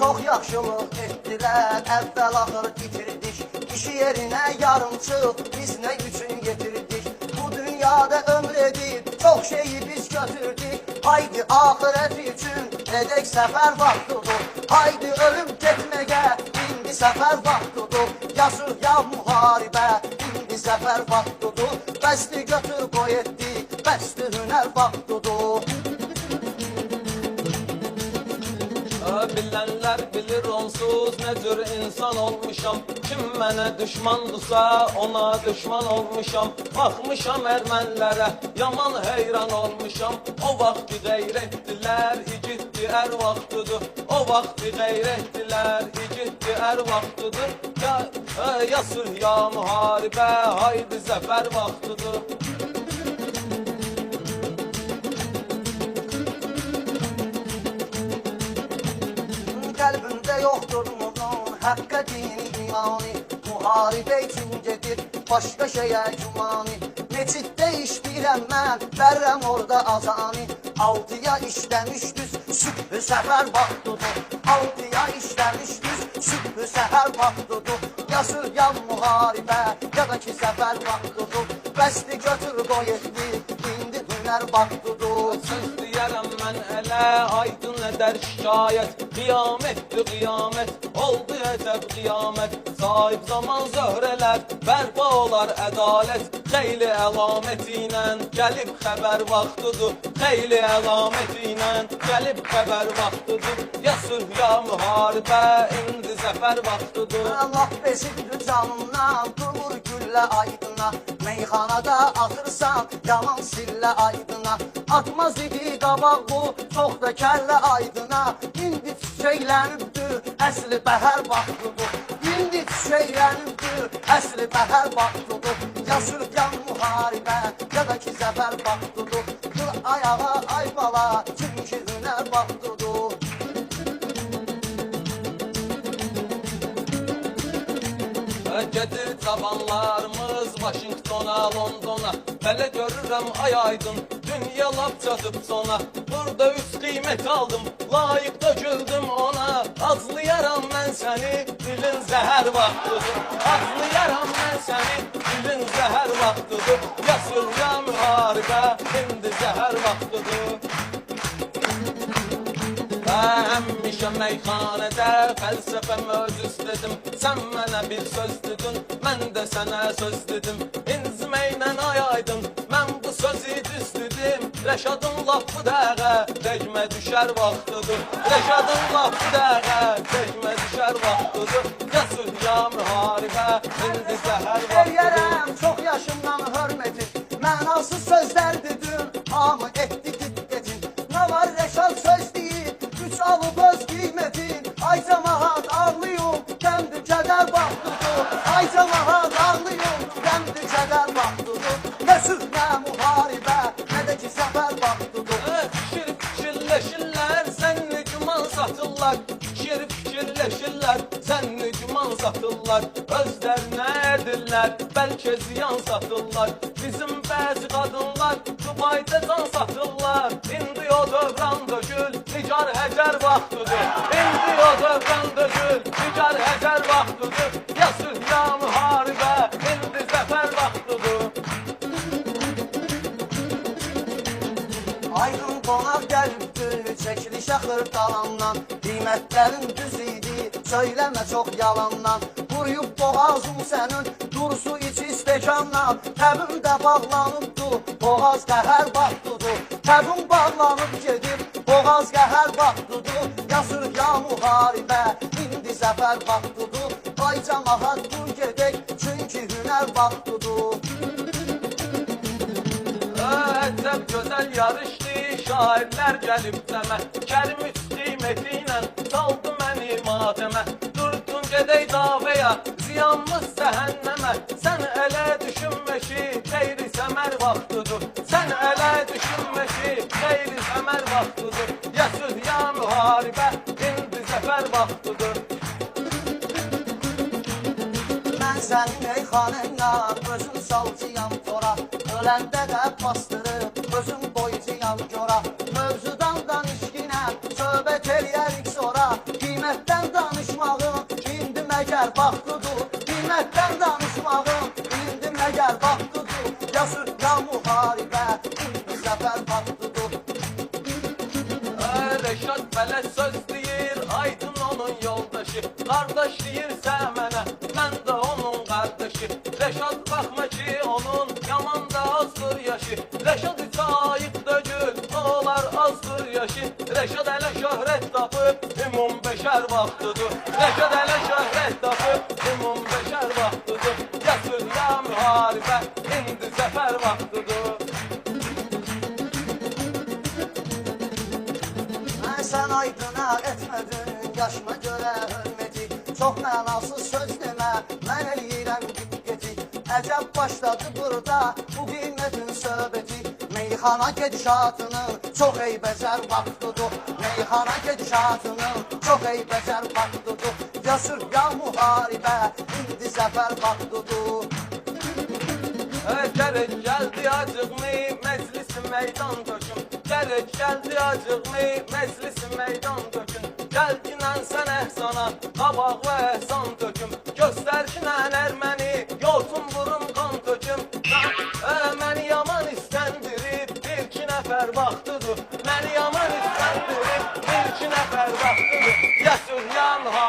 Çok yaxşılıq etdilər, əvvəl axır itirdik. İşi yerinə yarımçıq, biz nə üçün getirdik? Bu dünyada ömür edib, çox şeyi biz götürdük. Haydi ahirət üçün, edək səfər vaxtıdır. Haydi ölüm getməyə, indi səfər vaxtıdır. Yazır ya müharibə, indi səfər vaxtıdır. Bəsli götür qoy etdi, bəsli hünər vaxtıdır. Bilenler bilir onsuz ne tür insan olmuşam. Kim mənə düşmandırsa ona düşman olmuşam. Baxmışam ermənlərə yaman heyran olmuşam. O vaxtı qeyrətdilər, igiddi ər vaxtıdır. O vaxtı qeyrətdilər, igiddi ər vaxtıdır. Ya sülh ya müharibə, haydi zəfər vaxtıdır. Qəlbində yoxdur bunun həqqə dini imani. Müharibə üçün gedir başqa şeyə cümani. Meçiddə işləyirəm mən, verrəm orada azani. 6'ya işləmiş düz, sübh səfər vaxtıdır. 6'ya işləmiş düz, sübh səhər vaxtıdır. Ya sülh ya müharibə, ya da ki səfər vaxtıdır. Bəsli götür qoy etdi, indi hünər vaxtıdır. Söz deyərəm mən ələ, aydın edər şikayət. Qiyamətdir qiyamət, oldu əcəb qiyamət. Sahib zaman zöhrələr, bərpa olar ədalət. Xeyli əlamət ilə gəlib xəbər vaxtıdır. Xeyli əlamət ilə gəlib xəbər vaxtıdır. Ya sülh ya müharibə, indi zəfər vaxtıdır. Allah beşikdir canımdan, durur güllə aydına. Meyxanada atırsan, yaman sillə aydına. Atmaz idi qabaq bu, çox da kəllə aydına. İndi çiçəklənibdir, əsli bəhər vaxtıdır. İndi çiçəklənibdir, əsli bəhər vaxtıdır. Ya sülh ya müharibə, ya da ki zəfər vaxtıdır. Dur ayağa ay bala, çünki hünər vaxtıdır. Gedir cavanlarımız Washingtona, Londona. Belə görürəm ay aydın, dünya lap çatıb sona. Burada üç qiymət aldım, layıq da güldüm ona. Azlayaram mən səni, dilin zəhər vaxtıdır. Azlayaram mən səni, dilin zəhər vaxtıdır. Ya sülh ya müharibə, indi zəhər vaxtıdır. Həmişə meyxanədə fəlsəfəm öz istədim. Sən mənə bir söz dedin, mən də sənə söz dedim. İnciməklə ay aydın, mən bu sözü düz dedim. Rəşadın lafı dəğə, degmə düşər vaxtıdır. Rəşadın lafı dəğə, degmə düşər vaxtıdır. Ya sülh ya müharibə, indi zəhər vaxtıdır. Eləyərəm çox yaşımdan hörmətin, mənasız sözlər dedim, hamı etdi diqqətin. Nə var Rəşad söz deyir, güç alıb öz qiymətin. Ay cəmaat ağlıyım, qəmdir kədər vaxtıdır. Ay cəmaat ağlıyım, qəmdir kədər vaxtıdır. Nə sülh nə müharibə, nə də ki səfər vaxtıdır. Fikirləşirlər, sən nücuman satırlar. Fikirləşirlər, sən nücuman satırlar. Özlərinə edirlər, bəlkə ziyan satırlar. Bizim bəzi qadınlar Dubayda can satırlar. İndi o dövran dökül, nigar həcər vaxtıdır. İndi o dövran dökül, nigar həcər vaxtıdır. Ya sülh ya müharibə, indi zəfər vaxtıdır. Aydın qonaq gəlibdir, çəkilişə xırdalandan. Qiymətlərin düz idi, söyləmə çox yalandan. Quruyub boğazım sənin, dursu içi stəkandan. Təbim də bağlanıbdır, boğaz qəhər vaxtıdır. Təbim bağlanıb gedir, boğaz qəhər vaxtıdır. Ya sülh ya müharibə, indi zəfər vaxtıdır. Ay cəmaat dur gedək, çünki hünər vaxtıdır. Əcəb gözəl yarışdı, şairlər gəlib dəmə. Kərim üç qiyməti ilə saldı məni matəmə. Durdun gedək davəyə, ziyanmız cəhənnəmə. Sən ələ düşünmə ki, xeyri səmər vaxtıdır. Sən ələ düşünmə ki, xeyri səmər vaxtıdır. Ya sülh ya müharibə, indi zəfər vaxtıdır. Mən sənin meyxanından özüm salcıyam tora. Öləndə də bastırıb özüm boycuyam cora. Mövzudan danışginə söhbət eləyərik sonra. Qiymətdən vaxtıdır Qiymətdən danışmağım indi məgər vaxtıdır Ya sülh ya müharibə indi zəfər vaxtıdır Reşat belə söz deyir, Aydın onun yoldaşı Qardaş deyirsə mənə, mən də onun qardaşı Reşat baxma ki, onun yaman da azdır yaşı Reşat üç ayıq dögül, olar azdır yaşı Reşat elə şöhrət tapıb, ümum beşər vaxtıdır Reşat elə şöhrət tapıb, ümum beşər vaxtıdır Ya sülh ya müharibə, indi zəfər vaxtıdır Sən Aydına etmədin yaşına görə hörməti Çox mənasız söz demə, mən eləyirəm diqqəti Əcəb başladı burada bu qiymətin söhbəti Meyxana gedişatının çox eybəcər vaxtıdır Meyxana gedişatının çox eybəcər vaxtıdır Ya sülh ya müharibə, indi zəfər vaxtıdır Gərək gəldi acıqlı məclisi meydan tökün Gərək gəldi acıqlı məclisi meydan tökün Gəl ginən sən əhsana qabaq və əhsan töküm Göstər ginən erməni yolsun vurum qan töküm Məni yaman istəndirib bir iki nəfər vaxtıdır Məni yaman istəndirib bir iki nəfər vaxtıdır Ya sülh ya müharibə